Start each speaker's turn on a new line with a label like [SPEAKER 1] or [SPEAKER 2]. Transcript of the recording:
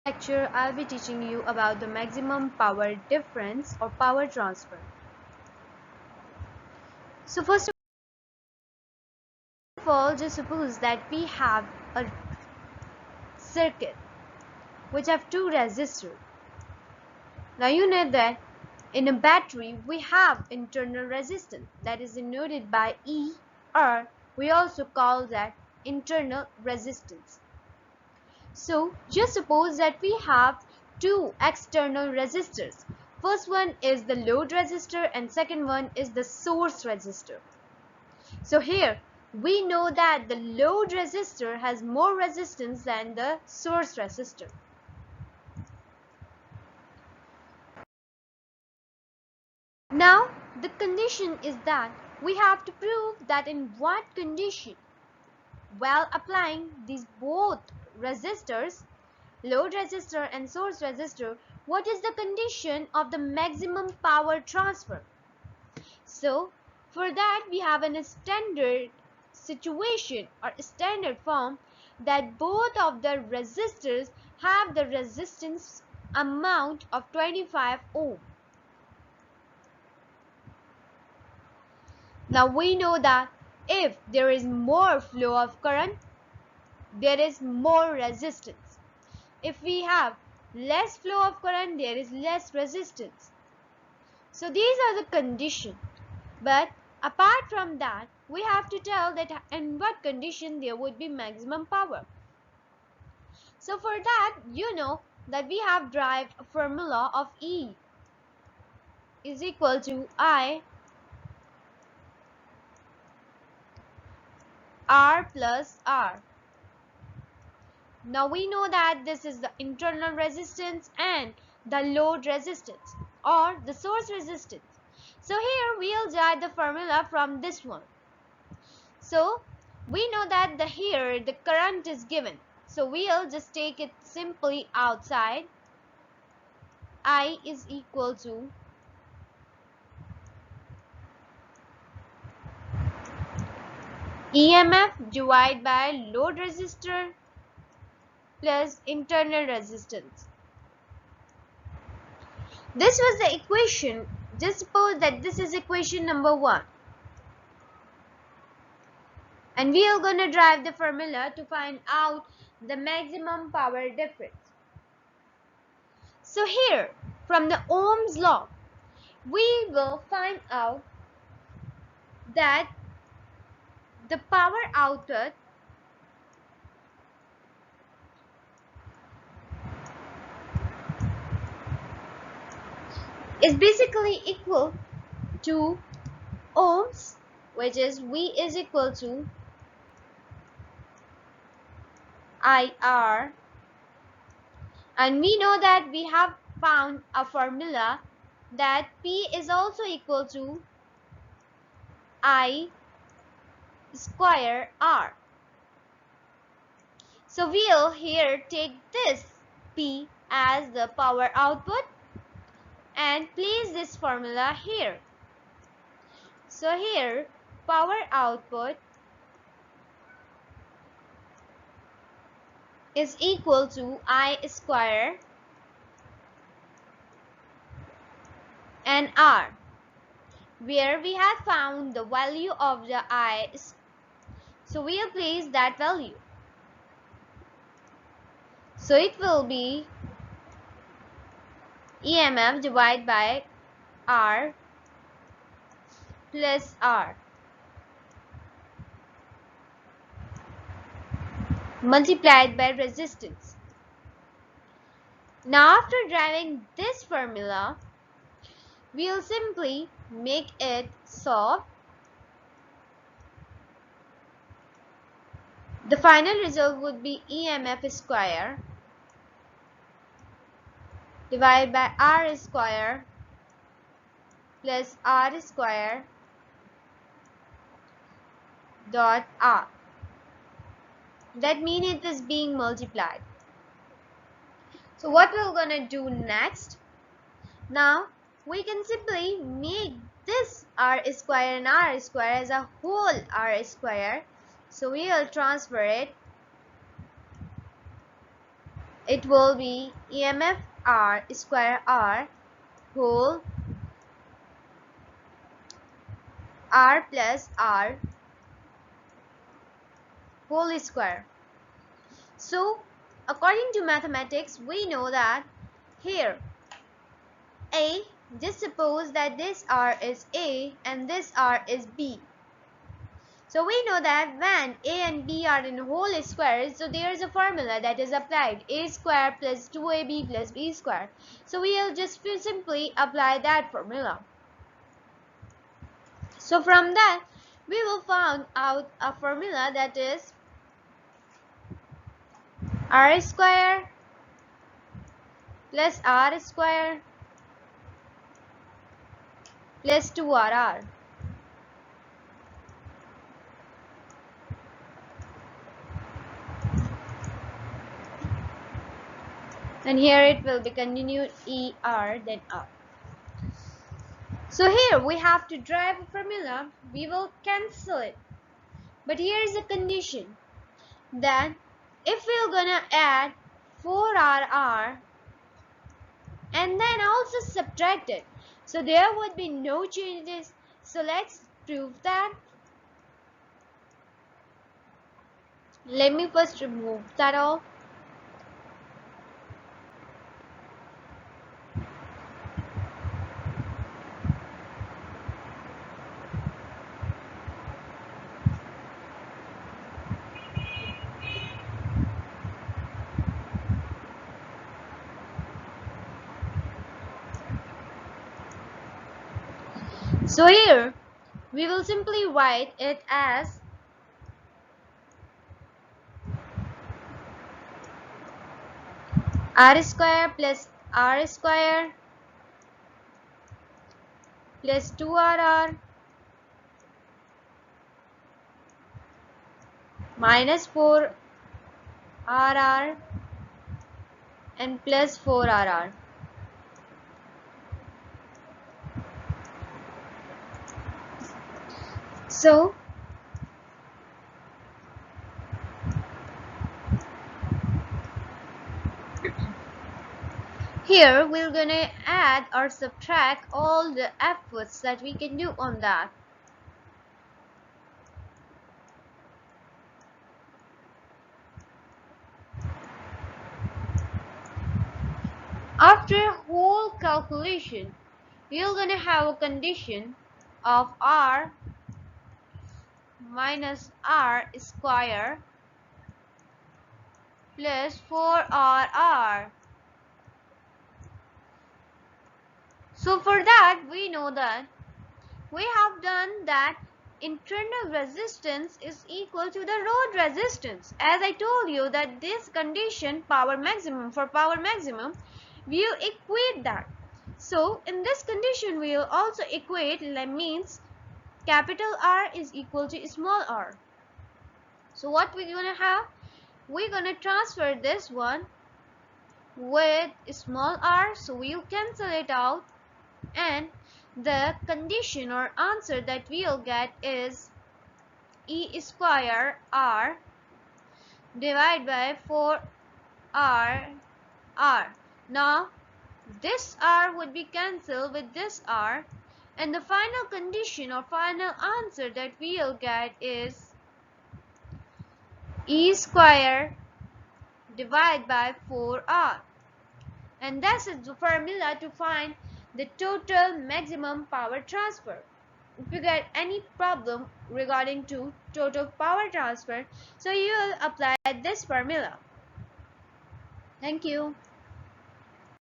[SPEAKER 1] Lecture I'll be teaching you about the maximum power difference or power transfer. So first of all, just suppose that we have a circuit which have two resistors. Now you know that in a battery we have internal resistance that is denoted by E, or we also call that internal resistance. So just suppose that we have two external resistors. First one is the load resistor and second one is the source resistor. So here we know that the load resistor has more resistance than the source resistor. Now the condition is that we have to prove that in what condition, while applying these both resistors, load resistor and source resistor, what is the condition of the maximum power transfer. So for that we have a standard situation or standard form that both of the resistors have the resistance amount of 25 ohm. Now we know that if there is more flow of current, there is more resistance. If we have less flow of current, there is less resistance. So these are the conditions. But apart from that, we have to tell that in what condition there would be maximum power. So for that, you know that we have derived a formula of E is equal to I R plus R. Now we know that this is the internal resistance and the load resistance or the source resistance. So here we'll derive the formula from this one. So we know that here the current is given. So we'll just take it simply outside. I is equal to EMF divided by load resistor plus internal resistance. This was the equation. Just suppose that this is equation number 1. And we are going to derive the formula to find out the maximum power difference. So here, from the Ohm's law, we will find out that the power output is basically equal to ohms, which is V is equal to IR, and we know that we have found a formula that P is also equal to I square R. So we'll here take this P as the power output and place this formula here. So here power output is equal to I square and R, where we have found the value of the I. So we'll place that value. So it will be EMF divided by R plus R multiplied by resistance. Now after deriving this formula, we'll simply make it solve. The final result would be EMF square divided by R square plus R square dot R. That means it is being multiplied. So what we're gonna do next? Now we can simply make this R square and R square as a whole R square. So we will transfer it it will be EMF R square R whole R plus R whole square. So according to mathematics, we know that here A, just suppose that this R is A and this R is B. So we know that when A and B are in whole square, so there is a formula that is applied, A square plus 2AB plus B square. So we will just simply apply that formula. So from that, we will find out a formula that is R square plus R square plus 2RR. And here it will be continued ER then R. So here we have to derive a formula. We will cancel it. But here is a condition that if we are gonna add 4RR and then also subtract it, so there would be no changes. So let's prove that. Let me first remove that all. So here we will simply write it as R square plus R square plus 2RR minus 4RR and plus 4RR. So here we're gonna add or subtract all the efforts that we can do on that. After whole calculation, we're gonna have a condition of R minus R square plus 4RR. So for that we know that we have done that internal resistance is equal to the load resistance. As I told you that this condition power maximum, for power maximum we will equate that. So in this condition we will also equate, that means capital R is equal to small r. So what we're gonna have, we're gonna transfer this one with small r, so we'll cancel it out, and the condition or answer that we'll get is E square R divided by 4R R. Now this R would be cancelled with this R, and the final condition or final answer that we'll get is E square divided by 4R. And that is the formula to find the total maximum power transfer. If you get any problem regarding to total power transfer, so you will apply this formula. Thank you.